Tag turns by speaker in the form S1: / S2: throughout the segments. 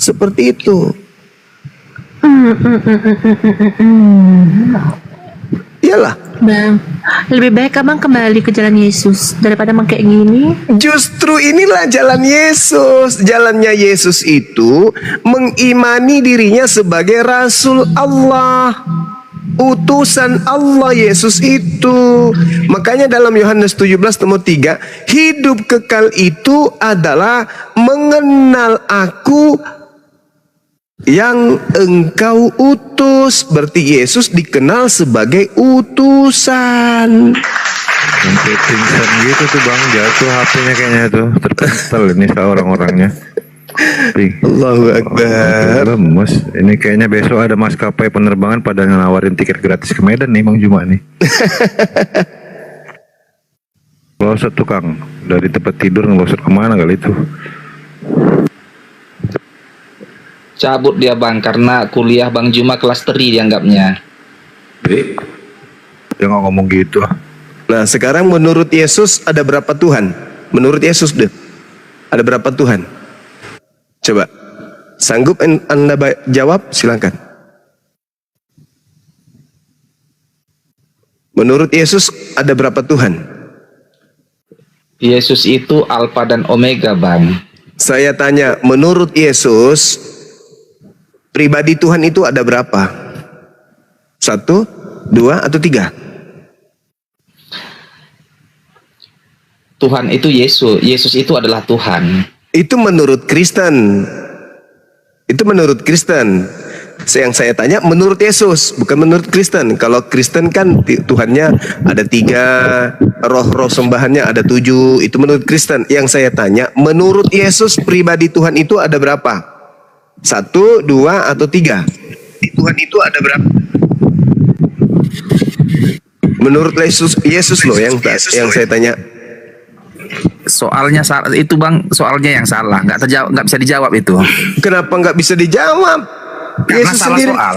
S1: Seperti itu. Iyalah.
S2: Bang, lebih baik abang kembali ke jalan Yesus daripada emang kayak gini.
S1: Justru inilah jalan Yesus. Jalannya Yesus itu mengimani dirinya sebagai Rasul Allah, utusan Allah. Yesus itu, makanya dalam Yohanes 17 nomor 3, hidup kekal itu adalah mengenal aku yang engkau utus. Berarti Yesus dikenal sebagai utusan.
S3: Sampai pingsan gitu tuh bang, jatuh HP-nya kayaknya tuh, terpental ini orang-orangnya.
S1: Allahu Akbar.
S3: Lemes. Ini kayaknya besok ada maskapai penerbangan pada nawarin tiket gratis ke Medan nih Bang Juma nih. Ngelosot tuh Kang, dari tempat tidur ngelosot kemana kali itu?
S4: Cabut dia bang, karena kuliah Bang Juma kelas 3 dianggapnya.
S3: Dia nggak ngomong gitu.
S1: Nah sekarang menurut Yesus ada berapa Tuhan? Menurut Yesus deh, ada berapa Tuhan? Coba, sanggup Anda jawab? Silakan. Menurut Yesus ada berapa Tuhan?
S4: Yesus itu Alfa dan Omega bang.
S1: Saya tanya, menurut Yesus pribadi Tuhan itu ada berapa? 1, 2, atau 3?
S4: Tuhan itu Yesus. Yesus itu adalah Tuhan.
S1: Itu menurut Kristen. Itu menurut Kristen. Yang saya tanya menurut Yesus, bukan menurut Kristen. Kalau Kristen kan Tuhannya ada 3, roh-roh sembahannya ada 7. Itu menurut Kristen. Yang saya tanya, menurut Yesus pribadi Tuhan itu ada berapa? 1, 2, atau 3? Tuhan itu ada berapa? Menurut Yesus loh yang saya tanya.
S4: Soalnya itu bang, soalnya yang salah, nggak bisa dijawab itu.
S1: Kenapa nggak bisa dijawab?
S4: Karena
S1: Yesus
S4: salah
S1: sendiri.
S4: soal.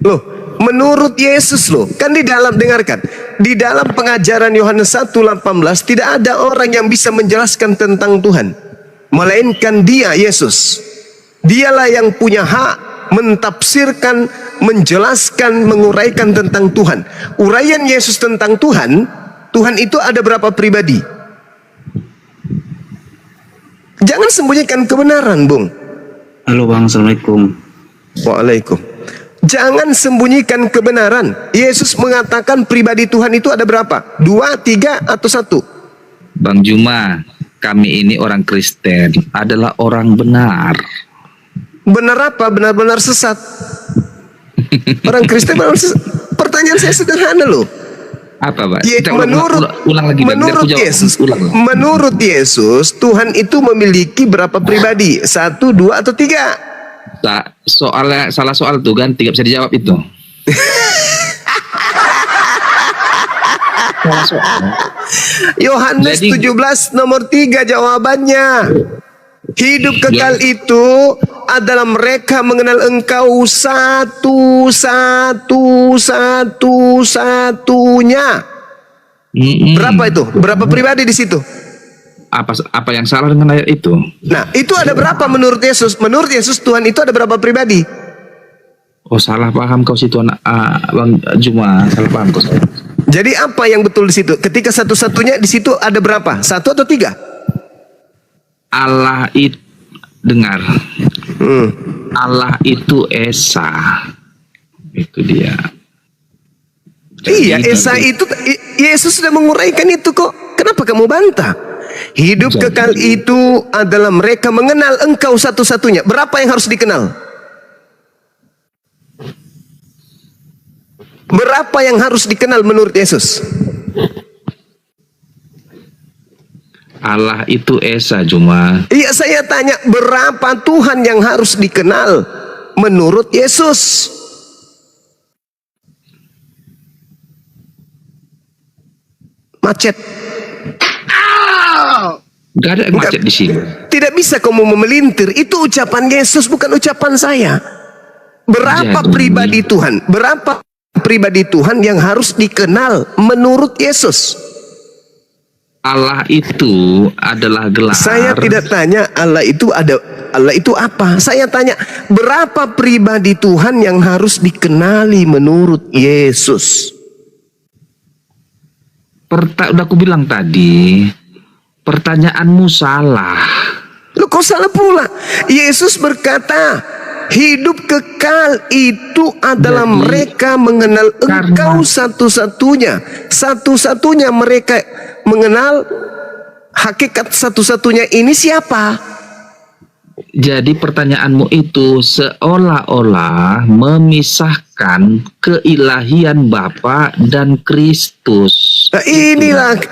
S1: Loh, menurut Yesus loh, kan di dalam, dengarkan, di dalam pengajaran Yohanes 1:18 tidak ada orang yang bisa menjelaskan tentang Tuhan, melainkan Dia, Yesus. Dialah yang punya hak mentafsirkan, menjelaskan, menguraikan tentang Tuhan. Uraian Yesus tentang Tuhan, Tuhan itu ada berapa pribadi? Jangan sembunyikan kebenaran, Bung.
S5: Halo Bang, Assalamualaikum.
S1: Waalaikum. Jangan sembunyikan kebenaran. Yesus mengatakan pribadi Tuhan itu ada berapa? 2, 3, atau 1?
S4: Bang Juma, kami ini orang Kristen, adalah orang benar.
S1: Benar apa? Benar-benar sesat. Orang Kristen benar sesat. Pertanyaan saya sederhana loh.
S4: Apa Pak?
S1: Menurut Yesus, Tuhan itu memiliki berapa pribadi? 1, 2, atau 3?
S4: Soalnya salah soal tuh kan, tidak bisa dijawab itu.
S1: Yohanes 17 nomor 3 jawabannya. Hidup kekal itu adalah mereka mengenal Engkau satu-satunya. Berapa itu? Berapa pribadi di situ?
S4: Apa yang salah dengan ayat itu?
S1: Nah, itu ada berapa menurut Yesus? Menurut Yesus Tuhan itu ada berapa pribadi?
S4: Oh, salah paham kau situ anak Bang Juma, salah paham kau.
S1: Jadi apa yang betul di situ? Ketika satu-satunya di situ ada berapa? 1 atau 3?
S4: Allah itu, dengar. Allah itu Esa. Itu dia.
S1: Iya, Esa itu Yesus sudah menguraikan itu kok. Kenapa kamu bantah? Hidup kekal itu adalah mereka mengenal Engkau satu-satunya. Berapa yang harus dikenal? Berapa yang harus dikenal menurut Yesus?
S4: Allah itu Esa Juma.
S1: Iya, saya tanya berapa Tuhan yang harus dikenal menurut Yesus? Macet.
S4: Gak ada macet di sini.
S1: Tidak bisa kamu memelintir. Itu ucapan Yesus, bukan ucapan saya. Berapa pribadi Tuhan? Berapa pribadi Tuhan yang harus dikenal menurut Yesus?
S4: Allah itu adalah gelar.
S1: Saya tidak tanya Allah itu apa. Saya tanya berapa pribadi Tuhan yang harus dikenali menurut Yesus.
S4: Udah aku bilang tadi, pertanyaanmu salah.
S1: Loh, kok salah pula? Yesus berkata, hidup kekal itu adalah
S4: Jadi,
S1: mereka mengenal Engkau satu-satunya. Satu-satunya mereka mengenal hakikat satu-satunya ini siapa?
S4: Jadi pertanyaanmu itu seolah-olah memisahkan keilahian Bapa dan Kristus.
S1: Nah,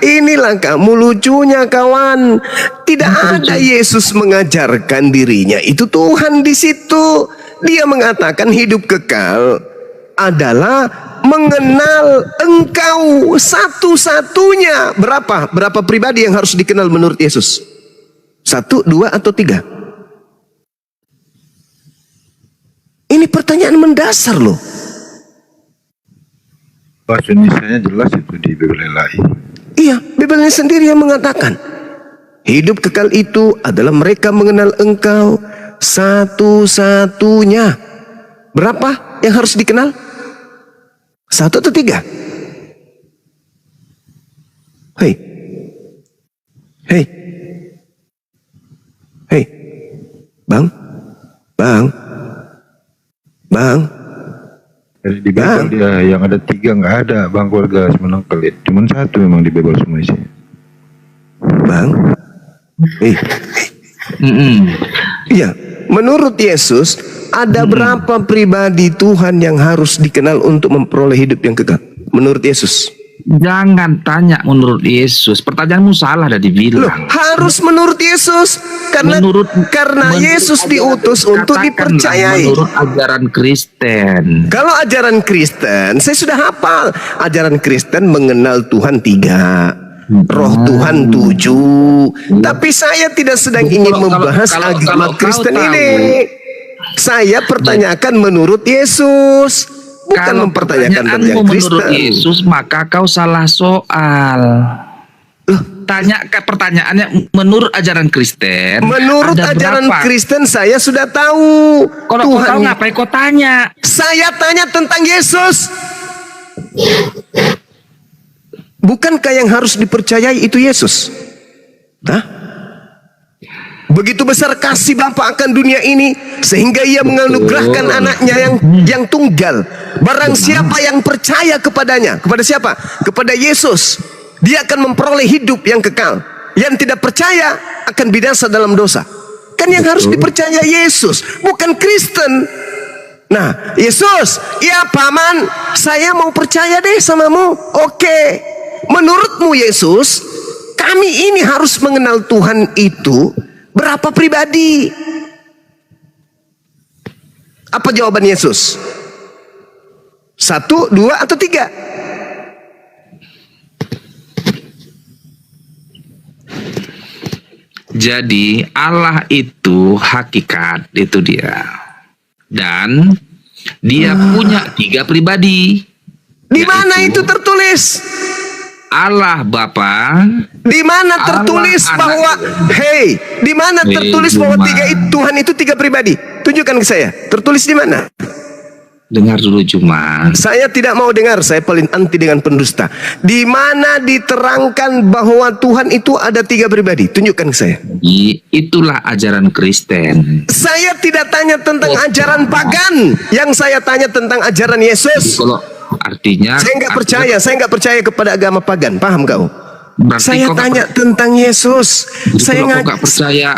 S1: inilah kamu lucunya kawan. Tidak ada Yesus mengajarkan dirinya itu Tuhan di situ. Dia mengatakan hidup kekal adalah mengenal Engkau satu-satunya. Berapa pribadi yang harus dikenal menurut Yesus? 1, 2, atau 3? Ini pertanyaan mendasar loh.
S3: Bahasa Indonesia jelas itu di Bibel Ilahi.
S1: Iya, Bibelnya sendiri yang mengatakan hidup kekal itu adalah mereka mengenal Engkau satu-satunya. Berapa yang harus dikenal? 1 atau 3? Hei. Bang.
S3: Jadi di Bibel dia yang ada 3 nggak ada bang, keluarga semenang kelit. Cuman 1 memang di Bibel semua isinya.
S1: Bang. Iya, menurut Yesus ada berapa pribadi Tuhan yang harus dikenal untuk memperoleh hidup yang kekal? Menurut Yesus.
S4: Jangan tanya menurut Yesus. Pertanyaanmu salah dah
S1: Loh,
S4: dibilang.
S1: harus menurut Yesus karena Yesus diutus untuk dipercayai.
S4: Menurut ajaran Kristen.
S1: Kalau ajaran Kristen, saya sudah hafal. Ajaran Kristen mengenal Tuhan 3, Roh Tuhan 7. Tapi saya tidak sedang ingin membahas agama Kristen ini. Saya pertanyakan menurut Yesus, bukan
S4: Kalau
S1: mempertanyakan tentang
S4: pertanyaanmu
S1: Kristen.
S4: menurut Yesus, maka kau salah soal. Tanya pertanyaannya menurut ajaran Kristen.
S1: Menurut
S4: ada
S1: ajaran
S4: berapa?
S1: Kristen saya sudah tahu.
S4: Kalau kau tahu ngapain kau tanya?
S1: Saya tanya tentang Yesus. Bukankah yang harus dipercayai itu Yesus? Hah? Begitu besar kasih Bapa akan dunia ini sehingga ia menganugerahkan anaknya yang tunggal. Barang siapa yang percaya kepadanya, kepada siapa? Kepada Yesus, dia akan memperoleh hidup yang kekal. Yang tidak percaya akan binasa dalam dosa. Kan yang harus dipercaya Yesus, bukan Kristen. Nah, Yesus, ya paman, saya mau percaya deh samamu. Oke. Menurutmu Yesus, kami ini harus mengenal Tuhan itu berapa pribadi? Apa jawaban Yesus? 1, 2, atau 3?
S4: Jadi Allah itu hakikat, itu dia. Dan dia punya 3 pribadi.
S1: Di mana itu tertulis?
S4: Allah Bapa.
S1: Di mana tertulis bahwa di mana tertulis bahwa Tuhan itu 3 pribadi? Tunjukkan ke saya. Tertulis di mana?
S4: Dengar dulu Juma.
S1: Saya tidak mau dengar, saya paling anti dengan pendusta. Di mana diterangkan bahwa Tuhan itu ada 3 pribadi? Tunjukkan ke saya.
S4: Itulah ajaran Kristen.
S1: Saya tidak tanya tentang ajaran pagan. Yang saya tanya tentang ajaran Yesus.
S4: Kalau artinya
S1: saya nggak percaya kepada agama pagan. Paham kau?
S4: Berarti
S1: Saya tanya tentang Yesus. Saya
S4: nggak percaya.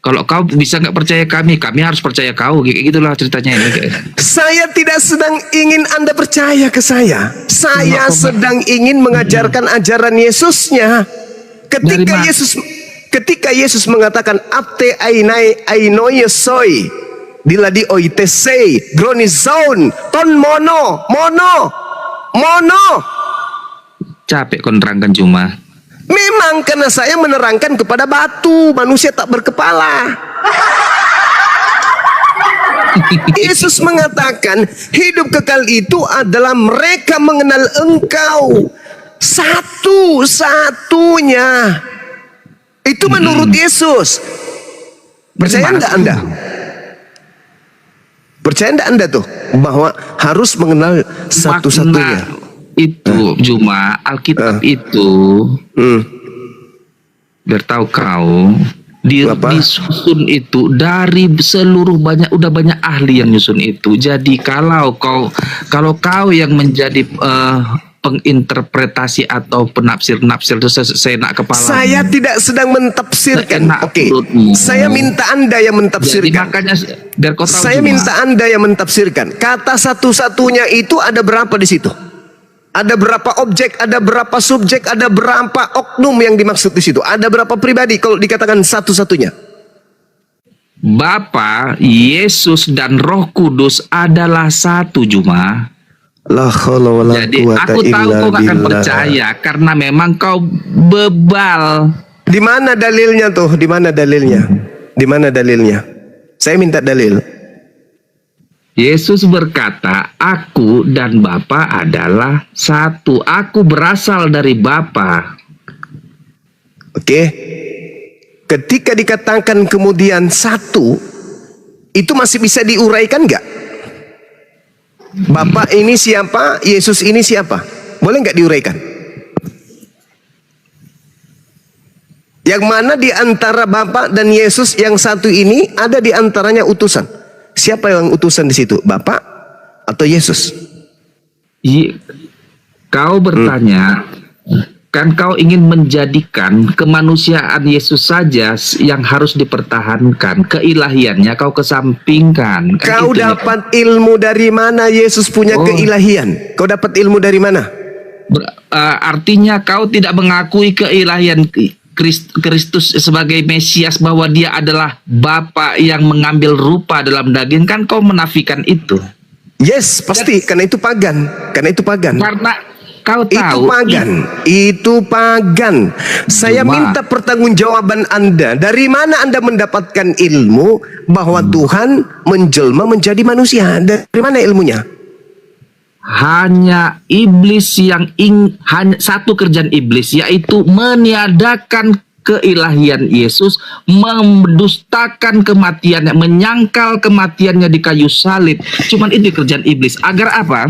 S4: Kalau kau bisa nggak percaya kami harus percaya kau. Gitulah ceritanya ini. Saya
S1: tidak sedang ingin Anda percaya ke saya. Saya sedang ingin mengajarkan ajaran Yesusnya. Ketika Yesus mengatakan apte ainai ainoyesoi diladi oitesei gronizon ton mono.
S4: Capek kau nerangkan Juma.
S1: Memang karena saya menerangkan kepada batu, manusia tak berkepala. Yesus mengatakan hidup kekal itu adalah mereka mengenal Engkau. Satu-satunya. Itu menurut Yesus. Percaya enggak Anda? Percaya enggak Anda tuh bahwa harus mengenal satu-satunya?
S4: Makna itu Juma Alkitab itu biar tahu kau disusun itu dari seluruh udah banyak ahli yang nyusun itu. Jadi kalau kau yang menjadi penginterpretasi atau penafsir-nafsir itu seenak kepala.
S1: Saya tidak sedang mentafsirkan. Oke. Saya minta Anda yang mentafsirkan.
S4: Jadi makanya biar kau tahu
S1: Saya
S4: Juma.
S1: minta Anda yang mentafsirkan. Kata satu-satunya itu ada berapa di situ? Ada berapa objek, ada berapa subjek, ada berapa oknum yang dimaksud di situ? Ada berapa pribadi kalau dikatakan satu-satunya?
S4: Bapa, Yesus dan Roh Kudus adalah satu, Juma.
S1: La haula wala
S4: Jadi
S1: quwata
S4: aku tahu
S1: illa
S4: kau gak akan
S1: billah.
S4: percaya karena memang kau bebal.
S1: Di mana dalilnya tuh? Di mana dalilnya? Di mana dalilnya? Saya minta dalil.
S4: Yesus berkata, aku dan Bapa adalah satu. Aku berasal dari Bapa.
S1: Oke. Ketika dikatakan kemudian satu, itu masih bisa diuraikan nggak? Bapak ini siapa? Yesus ini siapa? Boleh nggak diuraikan? Yang mana di antara Bapak dan Yesus yang satu ini ada di antaranya utusan? Siapa yang utusan di situ? Bapak atau Yesus?
S4: Kau bertanya, kan kau ingin menjadikan kemanusiaan Yesus saja yang harus dipertahankan, keilahiannya kau kesampingkan. Kan
S1: Kau
S4: gitu,
S1: dapat ilmu dari mana Yesus punya keilahian? Kau dapat ilmu dari mana?
S4: Artinya kau tidak mengakui keilahian Kristus sebagai Mesias, bahwa dia adalah Bapa yang mengambil rupa dalam daging, kan kau menafikan itu.
S1: Yes, pasti. Karena itu pagan. Karena itu pagan.
S4: Karena kau
S1: Itu
S4: tahu
S1: pagan. Itu pagan. Saya
S4: Cuma-
S1: minta pertanggungjawaban Anda. Dari mana Anda mendapatkan ilmu bahwa Tuhan menjelma menjadi manusia? Dari mana ilmunya?
S4: hanya iblis yang hanya satu kerjaan iblis, yaitu meniadakan keilahian Yesus, mendustakan kematiannya, menyangkal kematiannya di kayu salib. Cuman itu kerjaan iblis. Agar apa?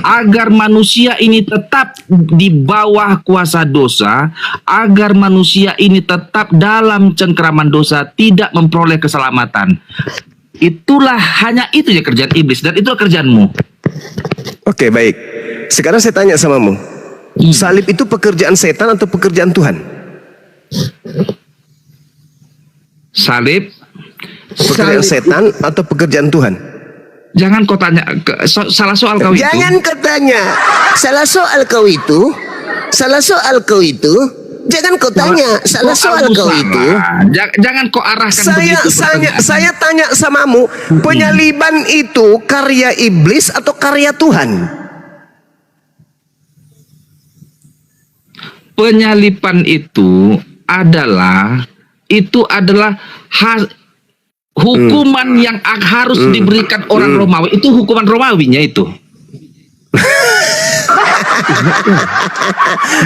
S4: Agar manusia ini tetap di bawah kuasa dosa, agar manusia ini tetap dalam cengkeraman dosa, tidak memperoleh keselamatan. Itulah, hanya itu ya kerjaan iblis, dan itulah kerjaanmu.
S1: Oke, baik. Sekarang saya tanya samamu. Salib itu pekerjaan setan atau pekerjaan Tuhan?
S4: Salib
S1: Pekerjaan setan atau pekerjaan Tuhan?
S4: Jangan kau tanya salah soal kau itu.
S1: Jangan kau tanya. Salah soal kau itu. Salah soal kau itu. Jangan kau tanya. Salah soal kau itu.
S4: Jangan kau arahkan begitu.
S1: Saya tanya samamu, penyaliban itu karya iblis atau karya Tuhan?
S4: Penyalipan itu adalah hukuman yang harus diberikan orang Romawi. Itu hukuman Romawinya itu.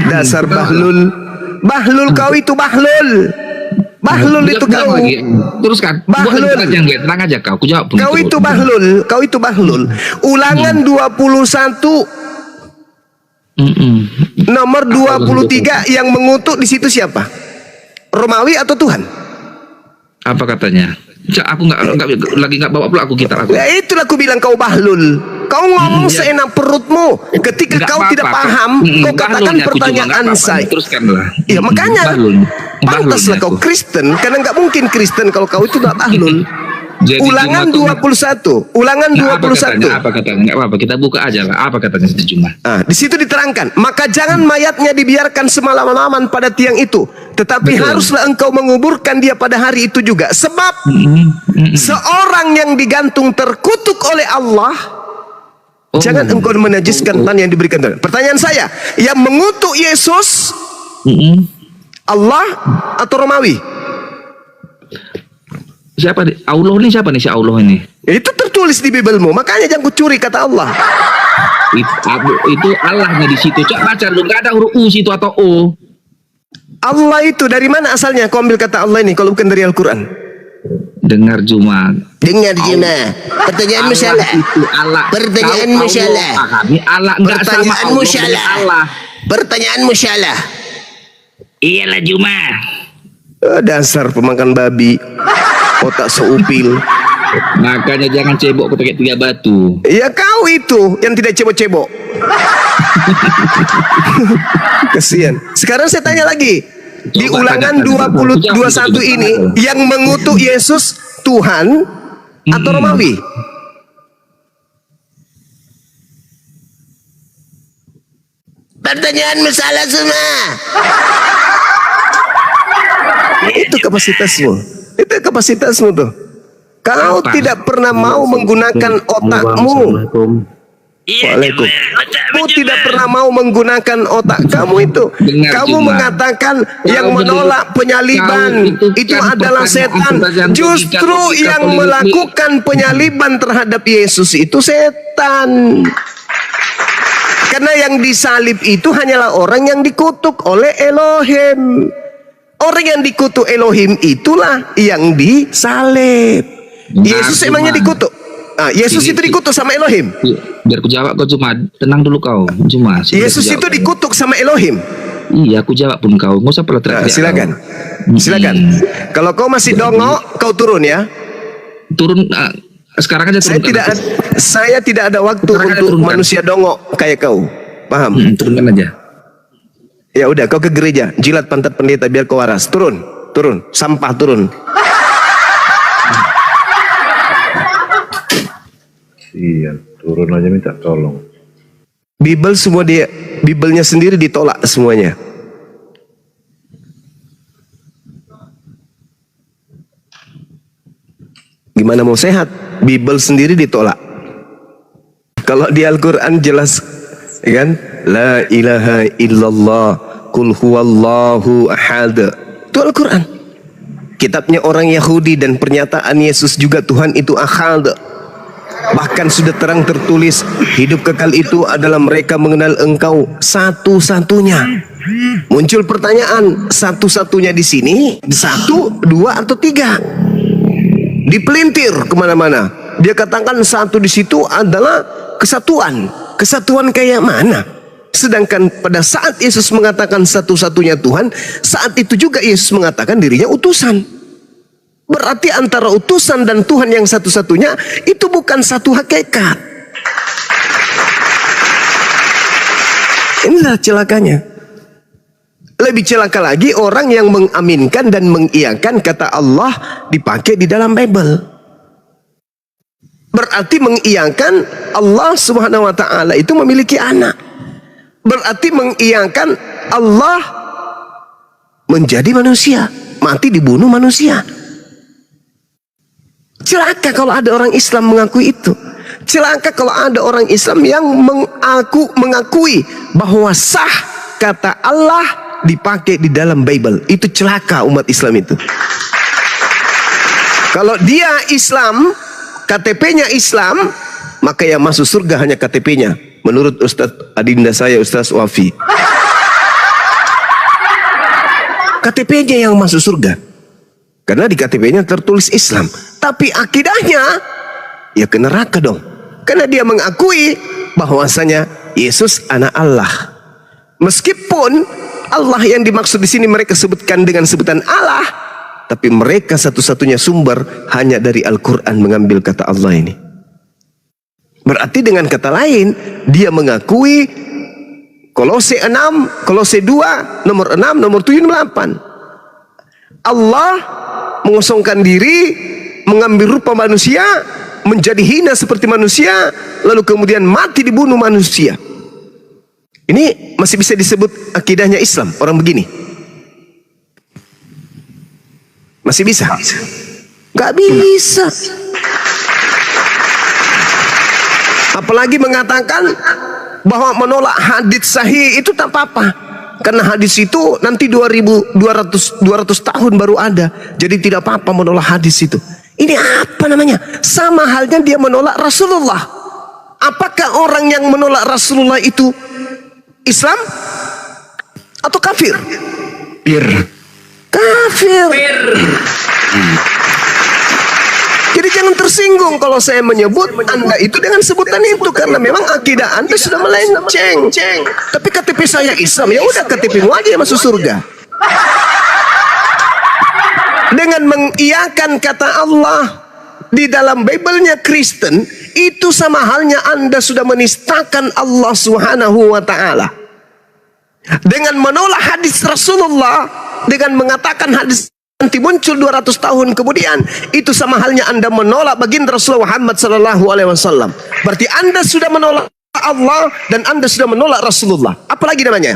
S1: Dasar bahlul. Bahlul kau itu bahlul. Bahlul itu kau.
S4: Teruskan.
S1: Bahlul.
S4: Tenang aja kau. Aku jawab.
S1: Kau itu bahlul. Kau itu bahlul. Ulangan 21 nomor 23 yang mengutuk di situ siapa? Romawi atau Tuhan?
S4: Apa katanya? Aku nggak bawa pula aku kitab aku.
S1: Ya itulah aku bilang kau bahlul. Kau ngomong seenak perutmu. Ketika
S4: Nggak
S1: kau
S4: apa-apa,
S1: tidak
S4: kau.
S1: paham, kau katakan
S4: Bahlulnya aku cuma,
S1: pertanyaan
S4: nggak apa-apa.
S1: saya.
S4: Teruskanlah.
S1: Ya makanya pantaslah
S4: Bahlulnya
S1: kau
S4: aku.
S1: Kristen, karena nggak mungkin Kristen kalau kau itu nggak bahlul.
S4: Jadi
S1: Ulangan
S4: Juma,
S1: 21. Ulangan
S4: Nah,
S1: 21.
S4: apa katanya? Nggak apa-apa, kita buka aja lah. Apa katanya situ Juma?
S1: Di situ diterangkan, maka jangan mayatnya dibiarkan semalam-malaman pada tiang itu, tetapi
S4: Betul.
S1: haruslah engkau menguburkan dia pada hari itu juga. Sebab seorang yang digantung terkutuk oleh Allah, jangan engkau menajiskan tanah yang diberikan Tuhan. Pertanyaan saya, yang mengutuk Yesus, Allah atau Romawi?
S4: Siapa nih? Allah nih siapa nih si Allah ini?
S1: Itu tertulis di Bibelmu, makanya jangan kucuri kata Allah.
S4: Itu Allahnya di situ. Coba baca lu, nggak ada huruf U situ atau O.
S1: Allah itu dari mana asalnya? Kau ambil kata Allah ini kalau bukan dari Al-Quran.
S4: Dengar Juma.
S1: Dengar Juma. Pertanyaanmu salah.
S4: Itu Allah.
S1: Pertanyaanmu
S4: Tahu
S1: salah.
S4: Allah, pahami Allah nggak sama
S1: Pertanyaanmu
S4: Allah.
S1: salah.
S4: Allah.
S1: Pertanyaanmu salah.
S4: Iyalah Juma.
S1: Dasar pemakan babi. Otak seupil.
S4: Makanya jangan cebok pakai 3 batu.
S1: Ya kau itu yang tidak cebok-cebok. Kesian. Sekarang saya tanya lagi. Di
S4: Coba
S1: Ulangan
S4: tanya.
S1: 21 ini yang mengutuk Yesus Tuhan atau Romawi? Pertanyaanmu salah semua. Itu kapasitasmu. Itu kapasitasmu tuh. Kau
S4: Apa?
S1: tidak pernah mau menggunakan otakmu.
S5: Assalamualaikum.
S1: Waalaikum. Kamu tidak pernah mau menggunakan otak kamu itu.
S4: Dengar,
S1: Kamu
S4: Juma.
S1: mengatakan
S4: Kau
S1: yang menolak
S4: menurut
S1: penyaliban
S4: kau itu
S1: itu
S4: kan
S1: adalah setan.
S4: pertanyaan
S1: Justru
S4: logika
S1: yang
S4: politik.
S1: melakukan penyaliban terhadap Yesus itu setan. Karena yang disalib itu hanyalah orang yang dikutuk oleh Elohim. Orang yang dikutuk Elohim itulah yang disalib. Yesus
S4: Juma.
S1: emangnya dikutuk? Yesus
S4: Ini-
S1: itu dikutuk sama Elohim.
S4: Biar aku jawab kau Juma. Tenang dulu kau Juma.
S1: Yesus itu dikutuk sama Elohim.
S4: Iya aku jawab pun kau. Nggak usah pula teriak.
S1: Silakan. Silakan. Kalau kau masih dongok, kau turun ya.
S4: Turun sekarang aja turun.
S1: Saya tidak ada waktu
S4: Sekarang
S1: untuk
S4: turunkan.
S1: manusia dongok kayak kau. Paham?
S4: Turunkan aja.
S1: Ya udah, kau ke gereja, jilat pantat pendeta biar kau waras. Turun, turun, sampah turun.
S3: Iya, turun aja minta tolong.
S1: Bibelnya sendiri ditolak semuanya. Gimana mau sehat? Bibel sendiri ditolak. Kalau di Al-Quran jelas, ya kan? La ilaha illallah, kul huwallahu ahad. Itu Al-Quran. Kitabnya orang Yahudi dan pernyataan Yesus juga Tuhan itu ahad. Bahkan sudah terang tertulis, hidup kekal itu adalah mereka mengenal Engkau satu-satunya. Muncul pertanyaan, satu-satunya di sini, 1, 2, atau 3? Dipelintir kemana-mana. Dia katakan satu di situ adalah kesatuan. Kesatuan kayak mana? Sedangkan pada saat Yesus mengatakan satu-satunya Tuhan, saat itu juga Yesus mengatakan dirinya utusan. Berarti antara utusan dan Tuhan yang satu-satunya itu bukan satu hakikat. Inilah celakanya. Lebih celaka lagi orang yang mengaminkan dan mengiyakan kata Allah dipakai di dalam Bible. Berarti mengiyakan Allah Subhanahu wa taala itu memiliki anak. Berarti mengiyakan Allah menjadi manusia, mati dibunuh manusia. Celaka kalau ada orang Islam mengakui itu. Celaka kalau ada orang Islam yang mengakui bahwa sah kata Allah dipakai di dalam Bible. Itu celaka umat Islam itu. Kalau dia Islam, KTP-nya Islam, maka yang masuk surga hanya KTP-nya. Menurut Ustadz adinda saya, Ustadz Wafi. KTP-nya yang masuk surga. Karena di KTP-nya tertulis Islam. Tapi akidahnya, ya ke neraka dong. Karena dia mengakui bahwasanya Yesus anak Allah. Meskipun Allah yang dimaksud di sini mereka sebutkan dengan sebutan Allah, tapi mereka satu-satunya sumber hanya dari Al-Quran mengambil kata Allah ini. Berarti dengan kata lain, dia mengakui Kolose 6, Kolose 2, nomor 6, nomor 7, nomor 8. Allah mengosongkan diri, mengambil rupa manusia, menjadi hina seperti manusia, lalu kemudian mati dibunuh manusia. Ini masih bisa disebut akidahnya Islam, orang begini. Masih bisa? Gak bisa. Apalagi mengatakan bahwa menolak hadits sahih itu tak apa-apa. Karena hadis itu nanti 200 tahun baru ada. Jadi tidak apa-apa menolak hadis itu. Ini apa namanya? Sama halnya dia menolak Rasulullah. Apakah orang yang menolak Rasulullah itu Islam atau kafir? Kafir. Jadi jangan tersinggung kalau saya menyebut Anda itu dengan sebutan itu, karena memang akidah Anda sudah melenceng. Tapi KTP saya Islam, ya udah KTP-mu aja yang masuk surga. Dengan mengiyakan kata Allah di dalam Bible-nya Kristen, itu sama halnya Anda sudah menistakan Allah Subhanahu wa taala. Dengan menolak hadis Rasulullah, dengan mengatakan hadis nanti muncul 200 tahun kemudian, itu sama halnya Anda menolak baginda Rasulullah Muhammad sallallahu alaihi wasallam. Berarti Anda sudah menolak Allah dan Anda sudah menolak Rasulullah. Apalagi namanya?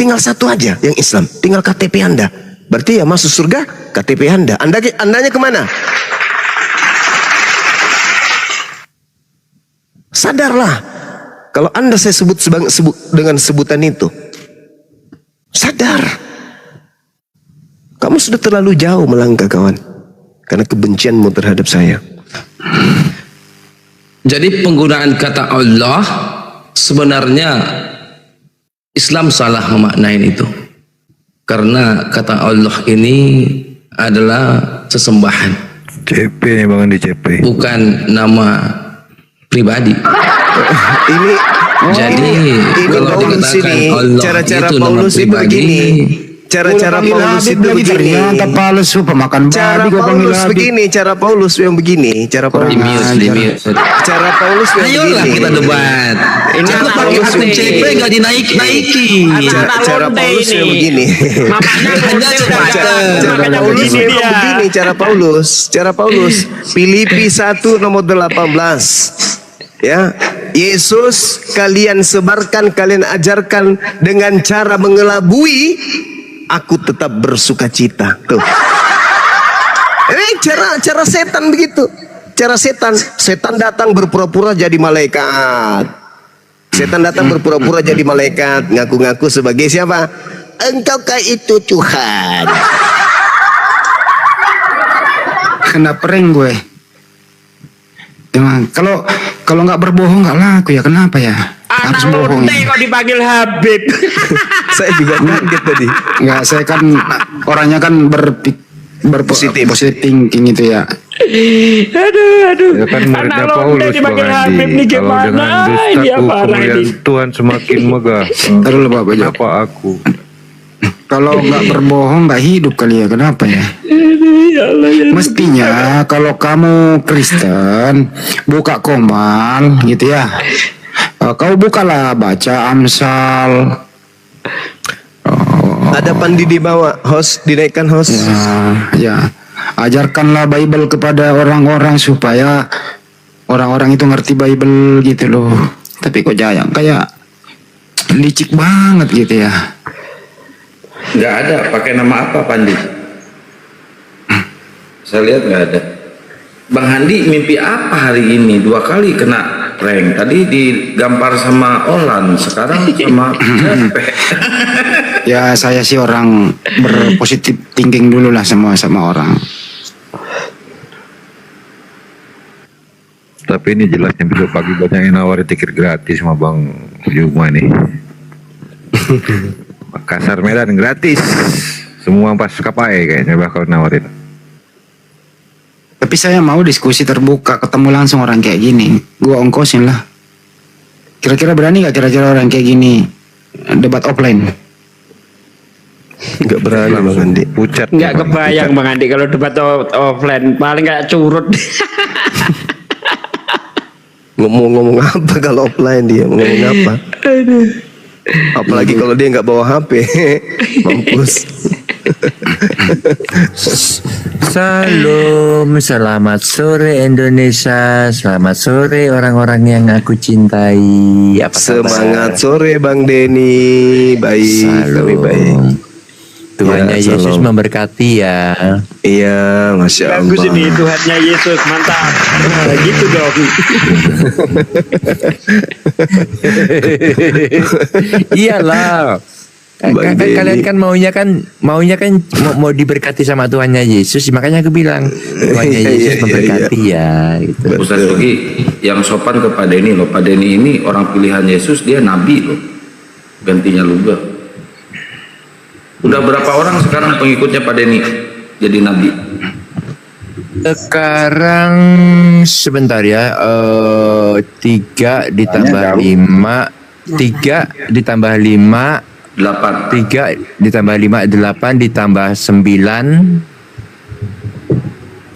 S1: Tinggal satu aja yang Islam, tinggal KTP Anda. Berarti ya masuk surga KTP Anda. Andanya kemana? Sadarlah. Kalau Anda saya sebut dengan sebutan itu. Sadar. Kamu sudah terlalu jauh melangkah, kawan. Karena kebencianmu terhadap saya.
S6: Jadi penggunaan kata Allah sebenarnya Islam salah memaknain itu. Karena kata Allah ini adalah sesembahan.
S3: CP nih Bang Andi, CP.
S6: Bukan nama pribadi.
S1: Ini
S6: Jadi kalau
S1: Paulus
S6: dikatakan
S1: ini,
S6: Allah
S1: cara-cara
S6: itu nama
S1: Paulus itu
S6: pribadi,
S1: begini. Cara Paulus itu begini.
S5: Ternyata Paulus pemakan
S1: Cara
S5: babi kau panggil
S1: Paulus
S5: Habib.
S1: begini. Cara Paulus yang begini. Cara Paulus.
S6: di mute.
S1: Cara Paulus yang
S6: Ayolah
S1: begini.
S6: kita debat.
S1: Ini
S6: Jangan
S1: anak
S6: pakai
S1: Paulus
S6: akun
S1: yang
S6: CP
S1: begini.
S6: nggak dinaiki.
S1: Cara Paulus yang begini.
S6: Hanya
S1: Cara
S6: sebatas.
S1: Paulus memang begini. Cara Paulus. Cara Paulus. Filipi 1 nomor 18. Ya, Yesus kalian sebarkan, kalian ajarkan dengan cara mengelabui, aku tetap bersuka cita. Tuh. Ini cara setan begitu. Cara setan datang berpura-pura jadi malaikat. Setan datang berpura-pura jadi malaikat, ngaku-ngaku sebagai siapa? Engkaukah itu Tuhan?
S5: Kena prank gue. Emang kalau nggak berbohong nggak laku ya, kenapa ya? Harus bohong.
S7: Kok dipanggil Habib?
S1: Saya juga kaget tadi.
S5: Nggak, saya kan orangnya kan berpositif thinking itu ya.
S7: Aduh.
S3: Ya kan muridnya
S7: Anak
S3: Paulus
S7: lonte dipanggil
S3: Bang
S7: Habib
S3: Andi.
S7: nih
S3: Kalau
S7: gimana?
S3: dengan
S7: Ini
S3: dustaku
S7: apa
S3: kemuliaan
S7: ini?
S3: Tuhan semakin megah.
S5: Terus Bapak jawab.
S3: Kenapa aku?
S5: Kalau nggak berbohong nggak hidup kali ya, kenapa ya?
S7: Ya Allah, ya.
S5: Mestinya kalau kamu Kristen buka komal gitu ya. Kau bukalah baca Amsal.
S1: Ada pandi di bawah, host, dinaikkan host.
S5: Ya, ajarkanlah Bible kepada orang-orang supaya orang-orang itu ngerti Bible gitu loh. Tapi kok jayang kayak licik banget gitu ya.
S8: Nggak ada, pakai nama apa Pandi? Saya lihat nggak ada. Bang Handi mimpi apa hari ini? 2 kali kena prank. Tadi digampar sama Olan, sekarang sama Jepe.
S5: Ya saya sih orang berpositif thinking dulu lah sama orang.
S3: Tapi ini jelasnya besok pagi banyak yang nawarin tiket gratis sama Bang Juma nih. Makassar Medan gratis. Semua pas kapai kayaknya bakal nawarin.
S5: Tapi saya mau diskusi terbuka, ketemu langsung orang kayak gini. Gua ongkosin lah. Kira-kira berani gak kira-kira orang kayak gini debat offline?
S1: Enggak berani Bang Andi.
S3: Pucat.
S7: Nggak kebayang Bang Andi kalau debat offline, paling nggak curut.
S1: Ngomong-ngomong apa kalau offline dia? Ngomong apa? Apalagi kalau dia nggak bawa HP. Mampus.
S9: Salam, selamat sore Indonesia, selamat sore orang-orang yang aku cintai. Apa kabar?
S1: Semangat sore Bang Denny. Baik,
S9: Salam.
S1: kami baik.
S9: Tuhannya
S1: Ya,
S9: Yesus
S1: salam.
S9: memberkati ya.
S1: Iya, Masya Allah.
S7: Bagus ini Tuhannya Yesus, mantap. Nah, gitu dong.
S9: Iyalah.
S1: Bang Denny.
S9: Kalian kan maunya kan mau diberkati sama Tuhannya Yesus, makanya aku bilang Tuhannya Yesus memberkati ya gitu.
S8: Ustaz Yogi, yang sopan ke Pak Denny loh. Pak Denny ini orang pilihan Yesus, dia nabi loh. Gantinya Luga. Udah berapa orang sekarang pengikutnya Pak Denny jadi nabi?
S9: Sekarang sebentar ya, 3 ditambah 5, 3 ditambah 5,
S8: 8.
S9: 3 ditambah 5, 8 ditambah 9.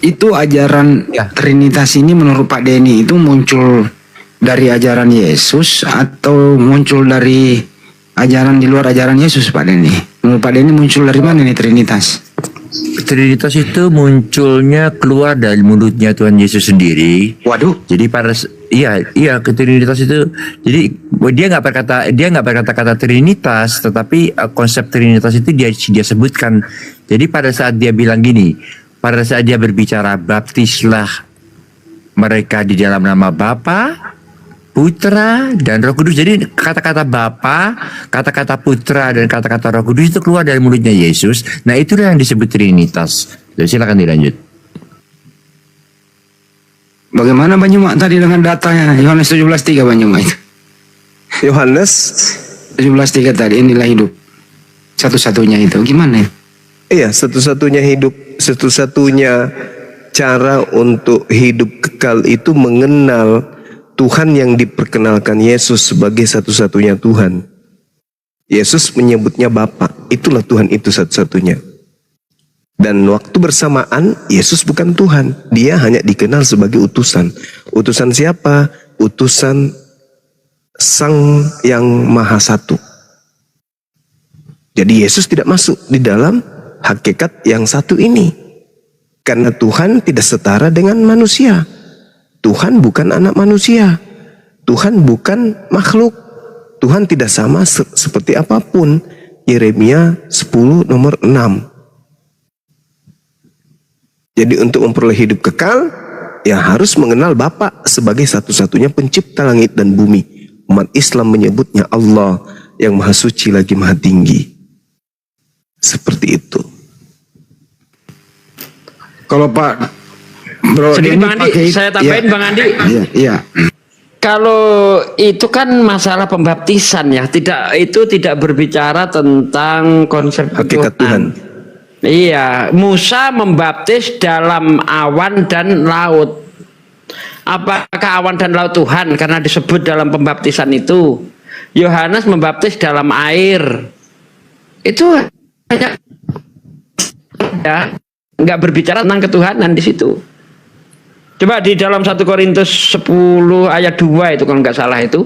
S5: Itu ajaran
S9: Ya.
S5: Trinitas ini menurut Pak Denny itu muncul dari ajaran Yesus atau muncul dari ajaran di luar ajaran Yesus, Pak Denny? Menurut Pak Denny muncul dari mana nih Trinitas?
S9: Trinitas itu munculnya keluar dari mulutnya Tuhan Yesus sendiri.
S5: Waduh.
S9: Jadi iya ke Trinitas itu, jadi dia nggak berkata-kata Trinitas, tetapi konsep Trinitas itu dia sebutkan. Jadi pada saat dia bilang gini, pada saat dia berbicara baptislah mereka di dalam nama Bapa, Putra dan Roh Kudus. Jadi kata-kata Bapa, kata-kata Putra dan kata-kata Roh Kudus itu keluar dari mulutnya Yesus. Nah, itulah yang disebut Trinitas. Jadi silakan dilanjut.
S5: Bagaimana Banyumak tadi dengan datanya Yohanes 17:3 Banyumak itu?
S1: Yohanes
S5: 17:3 tadi, inilah hidup satu-satunya itu gimana ya?
S1: Iya, satu-satunya hidup, satu-satunya cara untuk hidup kekal itu mengenal Tuhan yang diperkenalkan Yesus sebagai satu-satunya Tuhan. Yesus menyebutnya Bapa, itulah Tuhan itu satu-satunya. Dan waktu bersamaan, Yesus bukan Tuhan, dia hanya dikenal sebagai utusan. Utusan siapa? Utusan Sang yang Maha Satu. Jadi Yesus tidak masuk di dalam hakikat yang satu ini. Karena Tuhan tidak setara dengan manusia. Tuhan bukan anak manusia. Tuhan bukan makhluk. Tuhan tidak sama seperti apapun. Yeremia 10 nomor 6. Jadi untuk memperoleh hidup kekal, ya harus mengenal Bapa sebagai satu-satunya pencipta langit dan bumi. Umat Islam menyebutnya Allah yang Maha Suci lagi Maha Tinggi. Seperti itu.
S5: Kalau Pak Bro
S7: Sedikit
S5: Denny
S7: Bang Andi,
S5: pakai-
S7: saya tambahin
S5: ya,
S7: Bang Andi.
S5: Iya.
S7: Kalau itu kan masalah pembaptisan ya, tidak berbicara tentang konsep
S1: Hakikat Tuhan.
S7: Iya, Musa membaptis dalam awan dan laut. Apakah awan dan laut Tuhan karena disebut dalam pembaptisan itu? Yohanes membaptis dalam air. Itu hanya ya, nggak berbicara tentang ketuhanan di situ. Coba di dalam 1 Korintus 10 ayat 2 itu kalau nggak salah itu.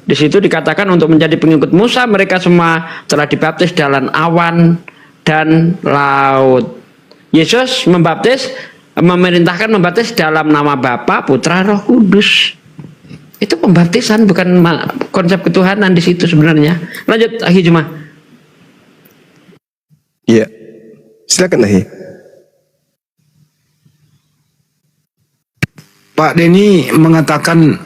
S7: Di situ dikatakan untuk menjadi pengikut Musa mereka semua telah dibaptis dalam awan dan laut. Yesus memerintahkan membaptis dalam nama Bapa, Putra, Roh Kudus. Itu pembaptisan, bukan konsep ketuhanan di situ sebenarnya. Lanjut, Ahi Juma.
S1: Iya. Silakan Nahi.
S5: Pak Denny mengatakan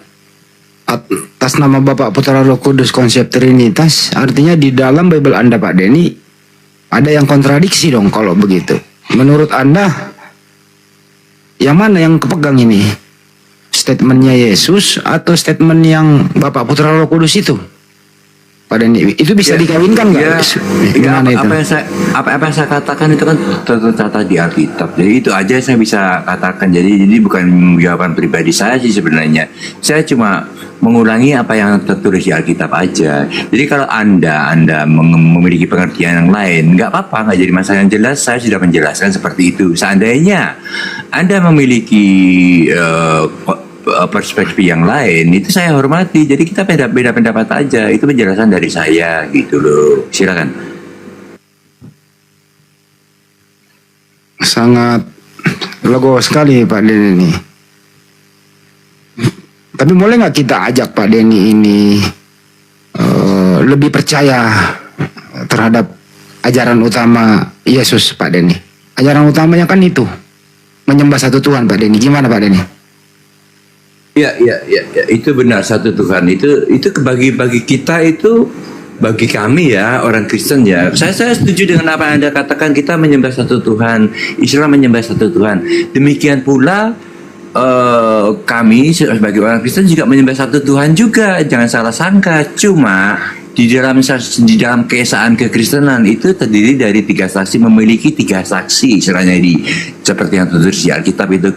S5: atas nama Bapa, Putra, Roh Kudus konsep Trinitas, artinya di dalam Bible Anda Pak Denny ada yang kontradiksi dong kalau begitu. Menurut Anda yang mana yang kepegang ini? Statementnya Yesus atau statement yang Bapa, Putra, Roh Kudus itu? Pak Denny, itu bisa dikawinkan nggak? Gimana itu?
S9: Apa yang saya katakan itu kan tercatat di Alkitab. Jadi itu aja saya bisa katakan. Jadi bukan jawaban pribadi saya sih sebenarnya. Saya cuma mengulangi apa yang tertulis di Alkitab aja. Jadi kalau Anda memiliki pengertian yang lain, nggak apa-apa, nggak jadi masalah. Yang jelas saya sudah menjelaskan seperti itu. Seandainya Anda memiliki perspektif yang lain, itu saya hormati. Jadi kita beda pendapat aja. Itu penjelasan dari saya gitu loh. Silakan.
S5: Sangat legowo sekali Pak Denny ini. Tapi boleh nggak kita ajak Pak Denny ini lebih percaya terhadap ajaran utama Yesus Pak Denny? Ajaran utamanya kan itu, menyembah satu Tuhan Pak Denny. Gimana Pak Denny?
S9: Ya, itu benar, satu Tuhan. Itu bagi kita itu bagi kami ya orang Kristen ya, saya setuju dengan apa yang Anda katakan, kita menyembah satu Tuhan, Islam menyembah satu Tuhan. Demikian pula kami sebagai orang Kristen juga menyembah satu Tuhan juga, jangan salah sangka. Cuma di dalam keesaan kekristenan itu terdiri dari 3 saksi, memiliki 3 saksi istilahnya, seperti yang tertulis di Alkitab itu.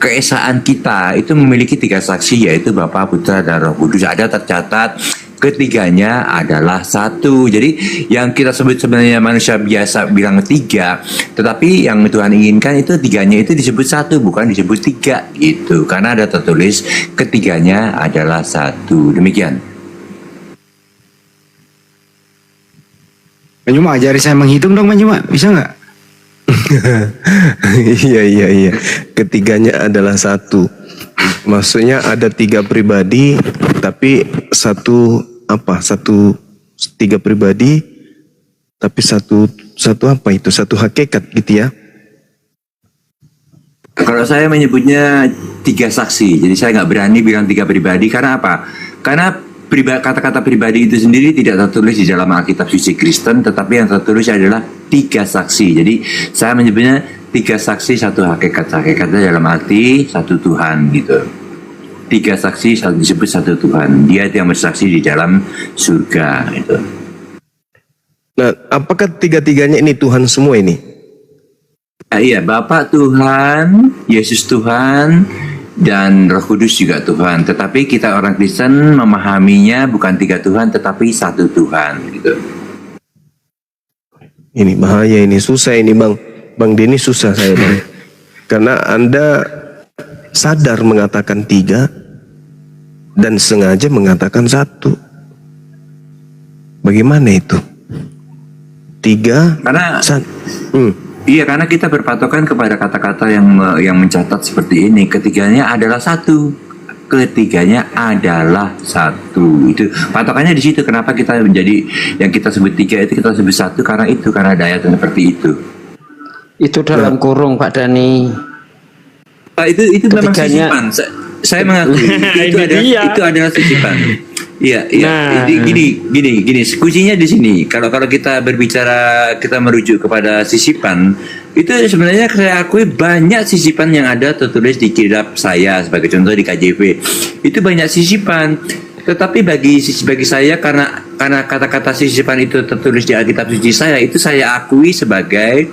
S9: Keesaan kita itu memiliki 3 saksi, yaitu Bapa, Putra, dan Roh Kudus. Ada tercatat ketiganya adalah satu. Jadi yang kita sebut sebenarnya manusia biasa bilang 3, tetapi yang Tuhan inginkan itu 3-nya itu disebut 1, bukan disebut 3 gitu, karena ada tertulis ketiganya adalah 1. Demikian.
S5: Cuma ajari saya menghitung dong, cuma bisa nggak?
S1: Iya. Ketiganya adalah 1. Maksudnya ada 3 pribadi, tapi satu 3 pribadi, tapi satu apa itu? Satu hakikat gitu ya?
S9: Kalau saya menyebutnya 3 saksi, jadi saya nggak berani bilang 3 pribadi. Karena apa? Karena kata-kata pribadi itu sendiri tidak tertulis di dalam Alkitab suci Kristen, tetapi yang tertulis adalah 3 saksi. Jadi saya menyebutnya 3 saksi, satu hakikat. Hakikatnya dalam arti satu Tuhan gitu. 3 saksi disebut satu Tuhan. Dia yang bersaksi di dalam surga itu.
S1: Nah, apakah 3-3-nya ini Tuhan semua ini?
S9: Iya, Bapa Tuhan, Yesus Tuhan, dan Roh Kudus juga Tuhan. Tetapi kita orang Kristen memahaminya bukan 3 Tuhan, tetapi satu Tuhan gitu.
S1: Ini bahaya, ini susah ini Bang Denny, susah saya Bang. Karena Anda sadar mengatakan 3 dan sengaja mengatakan 1. Bagaimana itu? 3
S9: karena iya, karena kita berpatokan kepada kata-kata yang mencatat seperti ini. Ketiganya adalah 1. Ketiganya adalah 1. Itu patokannya di situ. Kenapa kita menjadi yang kita sebut 3 itu kita sebut 1, karena ada ayat yang seperti itu.
S7: Itu dalam kurung, Pak Dani.
S9: Itu memang
S7: Ketiganya.
S9: sisipan. Saya mengakui itu adalah sisipan. Iya.
S7: Nah.
S9: Gini. Kuncinya di sini. Kalau kita berbicara, kita merujuk kepada sisipan, itu sebenarnya saya akui banyak sisipan yang ada tertulis di kitab saya, sebagai contoh di KJV. Itu banyak sisipan. Tetapi bagi saya, karena kata-kata sisipan itu tertulis di Alkitab suci saya, itu saya akui sebagai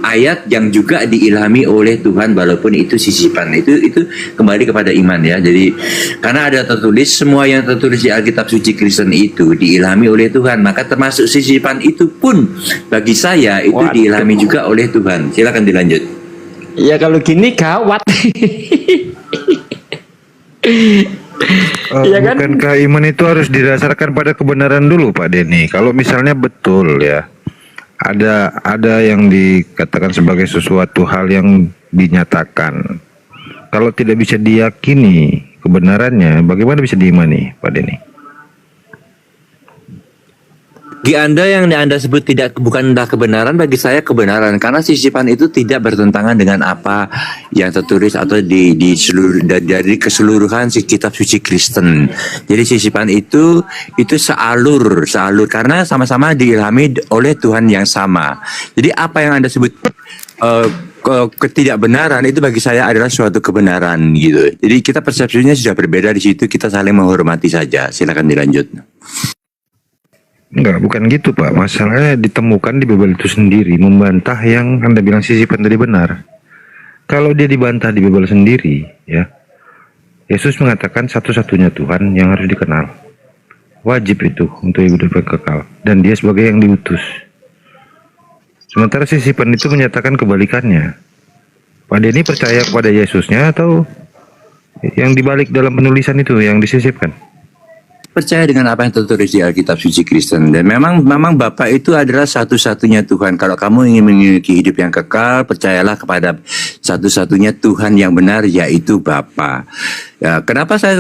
S9: ayat yang juga diilhami oleh Tuhan, walaupun itu sisipan. Itu kembali kepada iman ya. Jadi karena ada tertulis, semua yang tertulis di Alkitab suci Kristen itu diilhami oleh Tuhan, maka termasuk sisipan itu pun bagi saya itu diilhami juga oleh Tuhan. Silakan dilanjut.
S7: Ya kalau gini gawat. Ya kan?
S3: Bukankah iman itu harus didasarkan pada kebenaran dulu, Pak Denny? Kalau misalnya betul ya, ada yang dikatakan sebagai sesuatu hal yang dinyatakan. Kalau tidak bisa diyakini kebenarannya, bagaimana bisa diimani, Pak Denny?
S9: Bagi Anda yang Anda sebut bukanlah kebenaran, bagi saya kebenaran, karena sisipan itu tidak bertentangan dengan apa yang tertulis atau dari keseluruhan kitab suci Kristen. Jadi sisipan itu sealur karena sama-sama diilhami oleh Tuhan yang sama. Jadi apa yang Anda sebut ketidakbenaran itu bagi saya adalah suatu kebenaran gitu. Jadi kita persepsinya sudah berbeda di situ, kita saling menghormati saja. Silakan dilanjut.
S3: Enggak, bukan gitu Pak. Masalahnya ditemukan di Bible itu sendiri membantah yang Anda bilang sisipan tadi benar. Kalau dia dibantah di Bible sendiri, ya, Yesus mengatakan satu-satunya Tuhan yang harus dikenal. Wajib itu untuk hidup yang kekal, dan dia sebagai yang diutus. Sementara sisipan itu menyatakan kebalikannya. Pak Denny percaya kepada Yesusnya atau yang dibalik dalam penulisan itu yang disisipkan?
S9: Percaya dengan apa yang tertulis di Alkitab suci Kristen, dan memang Bapa itu adalah satu-satunya Tuhan. Kalau kamu ingin memiliki hidup yang kekal, percayalah kepada satu-satunya Tuhan yang benar, yaitu Bapa. Ya, kenapa saya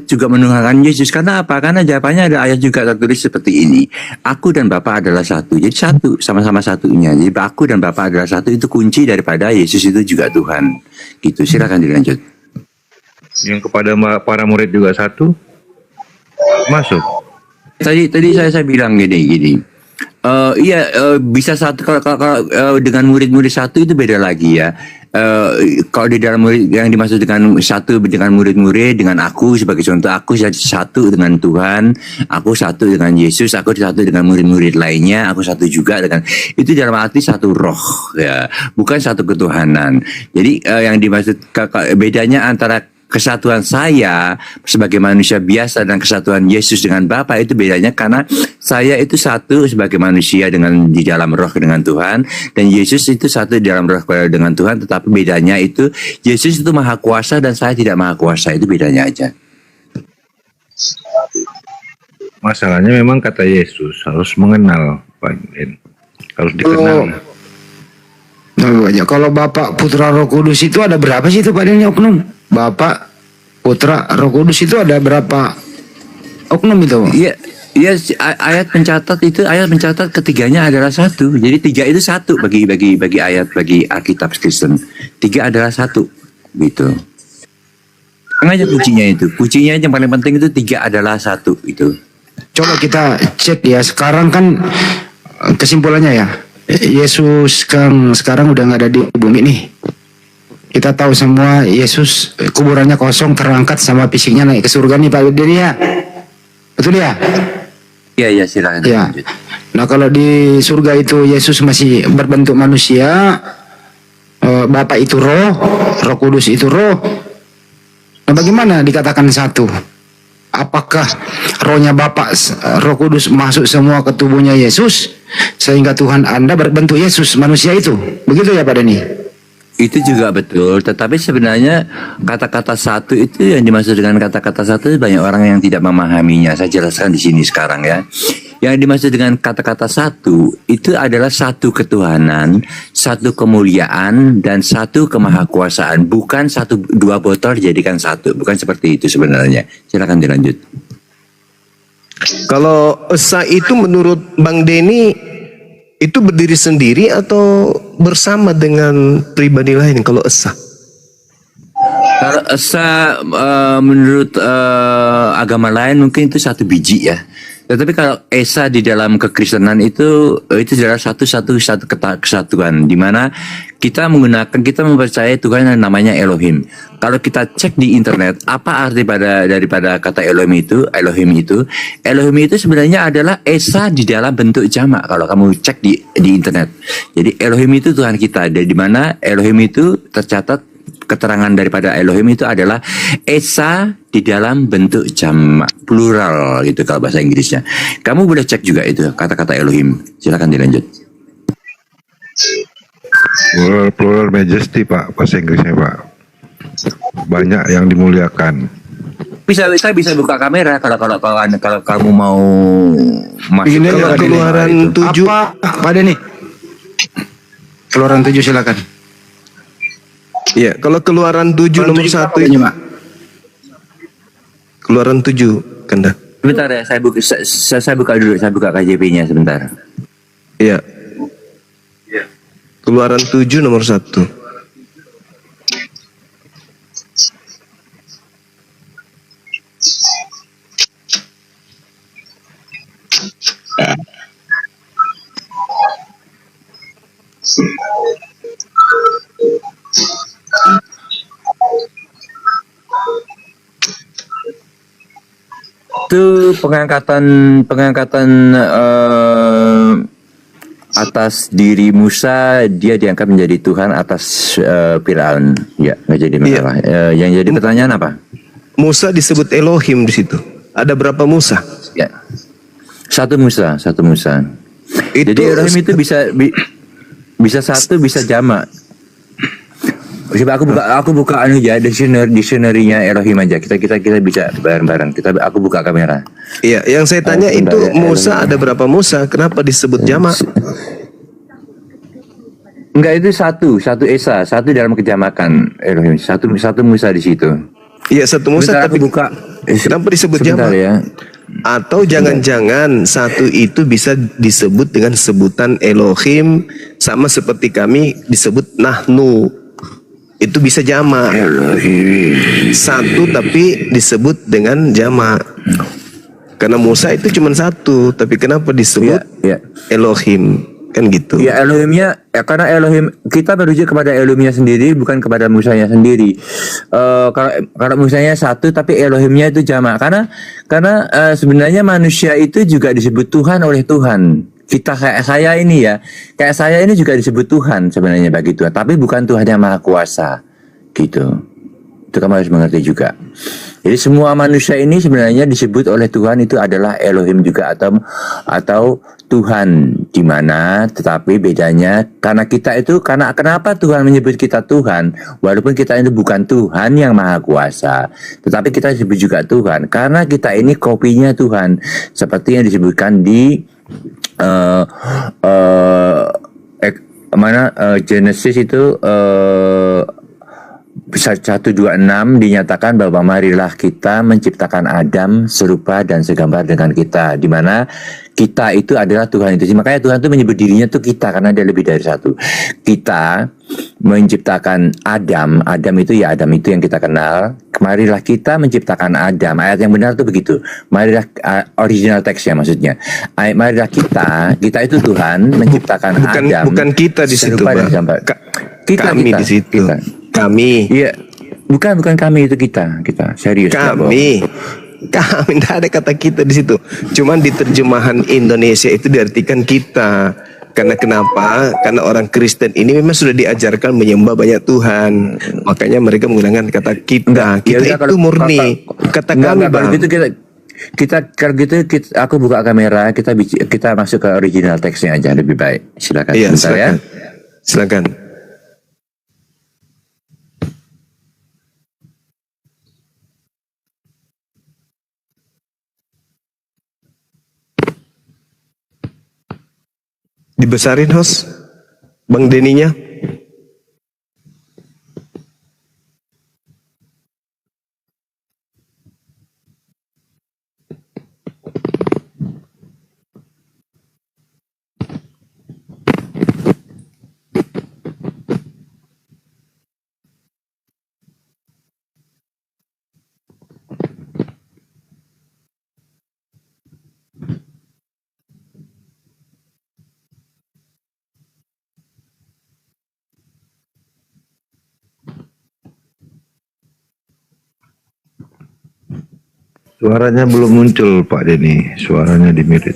S9: juga menuhankan Yesus? Karena apa? Karena jawabannya ada ayat juga tertulis seperti ini. Aku dan Bapa adalah satu. Jadi satu, sama-sama satunya. Jadi aku dan Bapa adalah satu, itu kunci daripada Yesus itu juga Tuhan. Gitu. Silakan dilanjut.
S3: Yang kepada para murid juga satu? Masuk.
S9: Tadi saya bilang gini. Bisa satu kalau dengan murid-murid satu itu beda lagi ya. Kalau di dalam murid yang dimaksud dengan satu dengan murid-murid, dengan aku sebagai contoh, aku satu dengan Tuhan, aku satu dengan Yesus, aku satu dengan murid-murid lainnya, aku satu juga dengan itu dalam arti satu roh ya, bukan satu ketuhanan. Jadi yang dimaksud bedanya antara kesatuan saya sebagai manusia biasa dan kesatuan Yesus dengan Bapa itu bedanya karena saya itu satu sebagai manusia di dalam roh dengan Tuhan, dan Yesus itu satu di dalam roh dengan Tuhan, tetapi bedanya itu Yesus itu maha kuasa dan saya tidak maha kuasa, itu bedanya aja.
S3: Masalahnya memang kata Yesus harus mengenal, Pak Den. Harus dikenal.
S5: Kalau Bapak, Putra, Roh Kudus itu ada berapa sih itu Pak Den oknum? Bapak, Putra, Roh Kudus itu ada berapa oknum itu?
S9: Iya, ayat mencatat ketiganya adalah satu. Jadi 3 itu satu bagi Alkitab Kristen. 3 adalah satu, gitu. Sengaja kuncinya itu. Kuncinya yang paling penting itu 3 adalah satu itu.
S5: Coba kita cek ya, sekarang kan kesimpulannya ya, Yesus kan sekarang udah nggak ada di bumi nih. Kita tahu semua Yesus kuburannya kosong, terangkat sama fisiknya naik ke surga nih Pak Udin ya. Betul ya?
S9: Iya silakan.
S5: Ya. Nah kalau di surga itu Yesus masih berbentuk manusia, Bapa itu roh, Roh Kudus itu roh. Nah bagaimana dikatakan satu? Apakah rohnya Bapa, Roh Kudus masuk semua ke tubuhnya Yesus sehingga Tuhan Anda berbentuk Yesus manusia itu? Begitu ya Pak Deni?
S9: Itu juga betul, tetapi sebenarnya kata-kata satu itu yang dimaksud dengan kata-kata satu banyak orang yang tidak memahaminya. Saya jelaskan di sini sekarang ya. Yang dimaksud dengan kata-kata satu itu adalah satu ketuhanan, satu kemuliaan, dan satu kemahakuasaan. Bukan dua botol dijadikan satu, bukan seperti itu sebenarnya. Silakan dilanjut.
S1: Kalau Esa itu menurut Bang Denny itu berdiri sendiri atau bersama dengan pribadi lain kalau Esa?
S9: Kalau Esa menurut agama lain mungkin itu satu biji ya. Tetapi kalau Esa di dalam kekristenan itu adalah satu kesatuan, di mana kita mempercayai Tuhan yang namanya Elohim. Kalau kita cek di internet apa arti daripada kata Elohim itu sebenarnya adalah Esa di dalam bentuk jamak. Kalau kamu cek di internet, jadi Elohim itu Tuhan kita, di mana Elohim itu tercatat. Keterangan daripada Elohim itu adalah Esa di dalam bentuk jamak, plural gitu kalau bahasa Inggrisnya. Kamu boleh cek juga itu kata-kata Elohim. Silakan dilanjut.
S3: Plural majesty Pak, bahasa Inggrisnya Pak. Banyak yang dimuliakan.
S9: Saya bisa buka kamera kalau kamu mau masuk.
S5: Ini
S1: Kalau Keluaran 7
S5: apa pada nih? Keluaran 7 silakan.
S1: Iya, kalau Keluaran 7 nomor 1 itu. Keluaran 7 Kanda.
S9: Sebentar ya, saya buka dulu, saya buka KJP-nya sebentar.
S1: Iya. Keluaran 7 nomor 1.
S9: Itu pengangkatan atas diri Musa, dia diangkat menjadi Tuhan atas Firaun. Ya, nggak jadi masalah. Yang jadi pertanyaan apa?
S1: Musa disebut Elohim di situ. Ada berapa Musa?
S9: Ya, satu Musa. Jadi Elohim itu bisa satu, bisa jamak. Coba aku buka anu ya, dictionary-nya Elohim aja. Kita bisa bareng-bareng. Aku buka kamera.
S1: Iya, yang saya tanya itu Musa ada berapa Musa? Kenapa disebut jamak?
S9: Enggak, itu satu Esa, satu dalam kejamakan Elohim. Satu Musa di situ.
S1: Iya, satu Musa.
S9: Sebentar,
S1: tapi
S9: aku buka.
S1: kenapa disebut
S9: Sebentar
S1: jamak?
S9: ya.
S1: Atau jangan-jangan satu itu bisa disebut dengan sebutan Elohim, sama seperti kami disebut Nahnu. Itu bisa jamak. Satu tapi disebut dengan jamak. Karena Musa itu cuma satu, tapi kenapa disebut
S9: Ya, ya.
S1: Elohim? Kan gitu.
S9: Ya Elohimnya, ya, karena Elohim kita merujuk kepada Elohimnya sendiri, bukan kepada Musanya sendiri. Kalau Musanya satu, tapi Elohimnya itu jamak. Karena sebenarnya manusia itu juga disebut Tuhan oleh Tuhan. Kita kayak saya ini ya, kayak saya ini juga disebut Tuhan sebenarnya bagi Tuhan, tapi bukan Tuhan yang Maha Kuasa, gitu. Itu kamu harus mengerti juga. Jadi semua manusia ini sebenarnya disebut oleh Tuhan itu adalah Elohim juga atau Tuhan, di mana tetapi bedanya karena kita itu kenapa Tuhan menyebut kita Tuhan walaupun kita itu bukan Tuhan yang Maha Kuasa, tetapi kita disebut juga Tuhan karena kita ini kopinya Tuhan seperti yang disebutkan di Genesis itu 1:26 dinyatakan bahwa marilah kita menciptakan Adam serupa dan segambar dengan kita, di mana kita itu adalah Tuhan itu. Makanya Tuhan itu menyebut dirinya itu kita karena dia lebih dari satu. Kita menciptakan Adam itu ya Adam itu yang kita kenal. Marilah kita menciptakan Adam. Ayat yang benar itu begitu. Marilah original teksnya maksudnya. Marilah kita itu Tuhan menciptakan Adam.
S1: Bukan kita di situ,
S9: serupa dan
S1: Bang.
S9: segambar.
S1: Kami di situ.
S9: Kita.
S1: Kami.
S9: Iya, bukan kami itu kita serius.
S1: Kami tidak ada kata kita di situ. Cuman di terjemahan Indonesia itu diartikan kita. Karena kenapa? Karena orang Kristen ini memang sudah diajarkan menyembah banyak Tuhan. Makanya mereka menggunakan kata kita. Kita itu murni. Kata kami, Bang.
S9: Kalau gitu aku buka kamera, kita masuk ke original teksnya aja lebih baik. Silakan.
S1: Iya,
S9: sebentar ya.
S1: Silakan. Dibesarin host Bang Deninya.
S3: Suaranya belum muncul Pak Denny, suaranya di mute.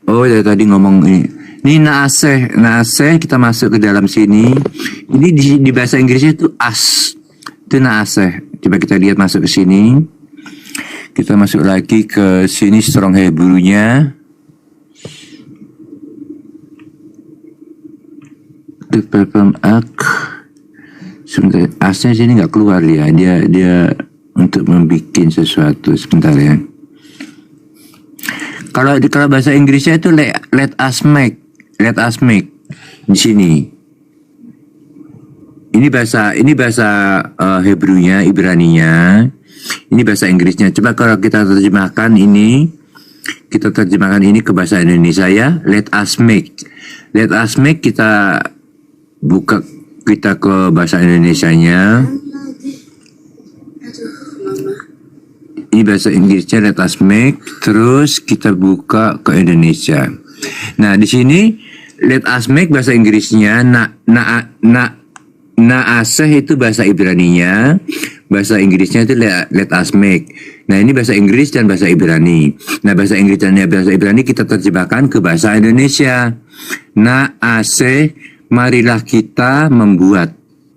S9: Oh ya tadi ngomong ini. Ini naaseh kita masuk ke dalam sini. Ini di bahasa Inggrisnya itu as. Itu naaseh. Coba kita lihat masuk ke sini. Kita masuk lagi ke sini strong Hebrew-nya. The perform act. Sebentar, asnya sini nggak keluar ya. Dia untuk membuat sesuatu sebentar ya. Kalau bahasa Inggrisnya itu let us make di sini. Ini bahasa Hebrew-nya, Ibrani-nya. Ini bahasa Inggrisnya. Coba kalau kita terjemahkan ini ke bahasa Indonesia ya. Let us make kita buka ke bahasa Indonesianya. Ini bahasa Inggrisnya let us make, terus kita buka ke Indonesia. Nah, di sini let us make bahasa Inggrisnya naaseh itu bahasa Ibraninya, bahasa Inggrisnya itu let us make. Nah, ini bahasa Inggris dan bahasa Ibrani. Nah, bahasa Inggris dan bahasa Ibrani kita terjemahkan ke bahasa Indonesia. Naaseh, marilah kita membuat.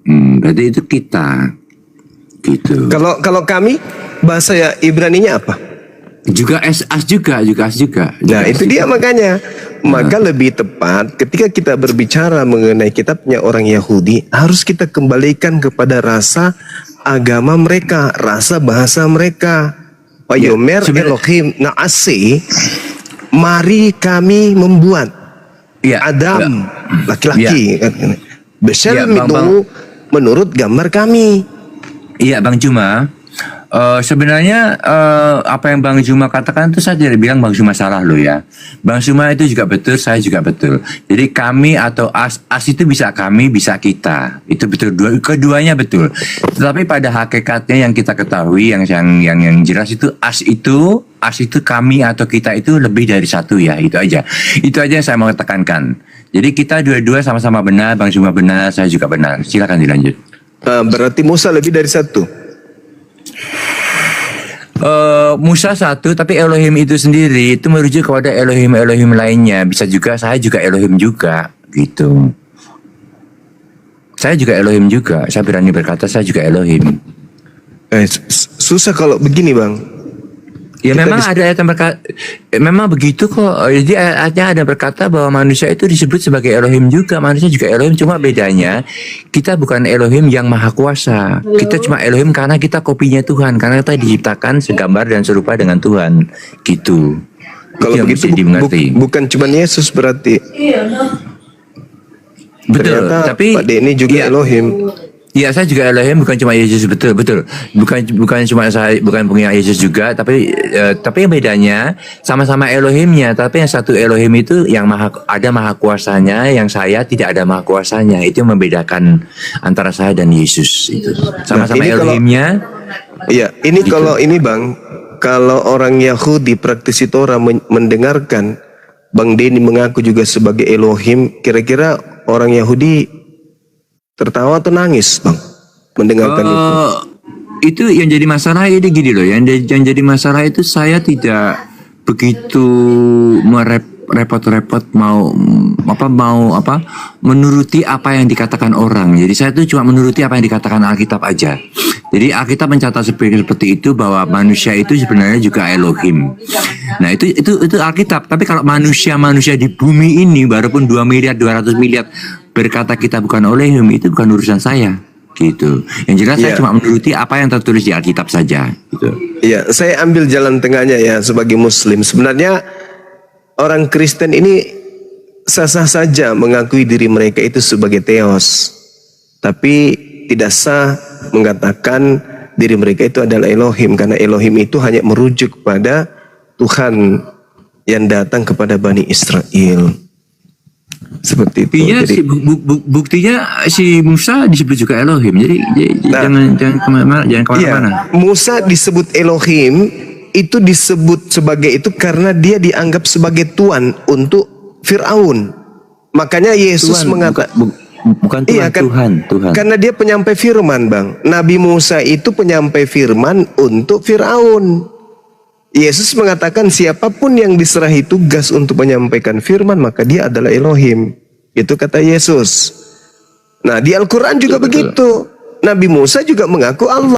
S9: Berarti itu kita. Gitu.
S1: Kalau kami bahasa ya Ibraninya apa?
S9: Juga as juga.
S1: Nah, itu dia makanya. Maka lebih tepat ketika kita berbicara mengenai kitabnya orang Yahudi, harus kita kembalikan kepada rasa agama mereka, rasa bahasa mereka. Wayomer Elohim Naaseh, mari kami membuat Adam laki-laki. Besar itu menurut gambar kami.
S9: Iya Bang, cuma Sebenarnya apa yang Bang Zuma katakan itu saya tidak bilang Bang Zuma salah loh ya. Bang Zuma itu juga betul, saya juga betul. Jadi kami atau as itu bisa kami, bisa kita. Itu betul, keduanya betul. Tetapi pada hakikatnya yang kita ketahui yang jelas itu as itu kami atau kita itu lebih dari satu ya, itu aja. Itu aja yang saya mau tekankan. Jadi kita dua-dua sama-sama benar, Bang Zuma benar, saya juga benar. Silakan dilanjut.
S1: Berarti Musa lebih dari satu.
S9: Musa satu, tapi Elohim itu sendiri itu merujuk kepada Elohim lainnya. Bisa juga saya juga Elohim juga, gitu. Saya juga Elohim juga. Saya berani berkata saya juga Elohim.
S1: Susah kalau begini, Bang.
S9: Ya
S1: Kita
S9: memang ada ayat yang berkata, memang begitu kok. Jadi ayatnya ada berkata bahwa manusia itu disebut sebagai Elohim juga. Manusia juga Elohim, cuma bedanya kita bukan Elohim yang maha kuasa. Kita cuma Elohim karena kita kopinya Tuhan, karena kita diciptakan segambar dan serupa dengan Tuhan. Gitu.
S1: Kalau
S9: Itu yang
S1: begitu
S9: mesti dimengerti.
S1: bukan cuma Yesus berarti.
S9: Betul.
S1: Ternyata
S9: Tapi
S1: Pak Denny juga
S9: ya,
S1: Elohim.
S9: Ya, saya juga Elohim, bukan cuma Yesus, betul. Bukan cuma saya, bukan punya Yesus juga, tapi yang bedanya sama-sama Elohimnya, tapi yang satu Elohim itu yang ada maha kuasanya, yang saya tidak ada maha kuasanya. Itu yang membedakan antara saya dan Yesus itu. Sama-sama
S1: ini
S9: Elohimnya.
S1: Iya, ini
S9: Gitu.
S1: kalau ini Bang, kalau orang Yahudi praktisi Torah mendengarkan Bang Denny mengaku juga sebagai Elohim, kira-kira orang Yahudi tertawa atau nangis, Bang, mendengarkan itu?
S9: Itu yang jadi masalah ini gini loh, yang jadi masalah itu saya tidak begitu repot-repot mau menuruti apa yang dikatakan orang. Jadi saya itu cuma menuruti apa yang dikatakan Alkitab aja. Jadi Alkitab mencatat seperti itu bahwa manusia itu sebenarnya juga Elohim. Nah itu Alkitab. Tapi kalau manusia di bumi ini walaupun 2 miliar 200 miliar berkata kita bukan Elohim, itu bukan urusan saya. Gitu. Yang jelas saya cuma menuruti apa yang tertulis di Alkitab saja. Gitu.
S1: Iya, saya ambil jalan tengahnya ya sebagai Muslim. Sebenarnya orang Kristen ini sah-sah saja mengakui diri mereka itu sebagai Theos, tapi tidak sah mengatakan diri mereka itu adalah Elohim, karena Elohim itu hanya merujuk pada Tuhan yang datang kepada Bani Israel. Seperti itu.
S9: Buktinya,
S1: jadi,
S9: buktinya si Musa disebut juga Elohim. Jadi jangan kemana-mana.
S1: iya, Musa disebut Elohim, itu disebut sebagai itu karena dia dianggap sebagai Tuhan untuk Fir'aun. Makanya Yesus mengatakan
S9: bukan Tuhan,
S1: iya, kan,
S9: Tuhan.
S1: Karena dia penyampai firman, Bang. Nabi Musa itu penyampai firman untuk Fir'aun. Yesus mengatakan siapapun yang diserahi tugas untuk menyampaikan firman, maka dia adalah Elohim. Itu kata Yesus. Nah, di Al-Quran juga begitu. Nabi Musa juga mengaku Allah.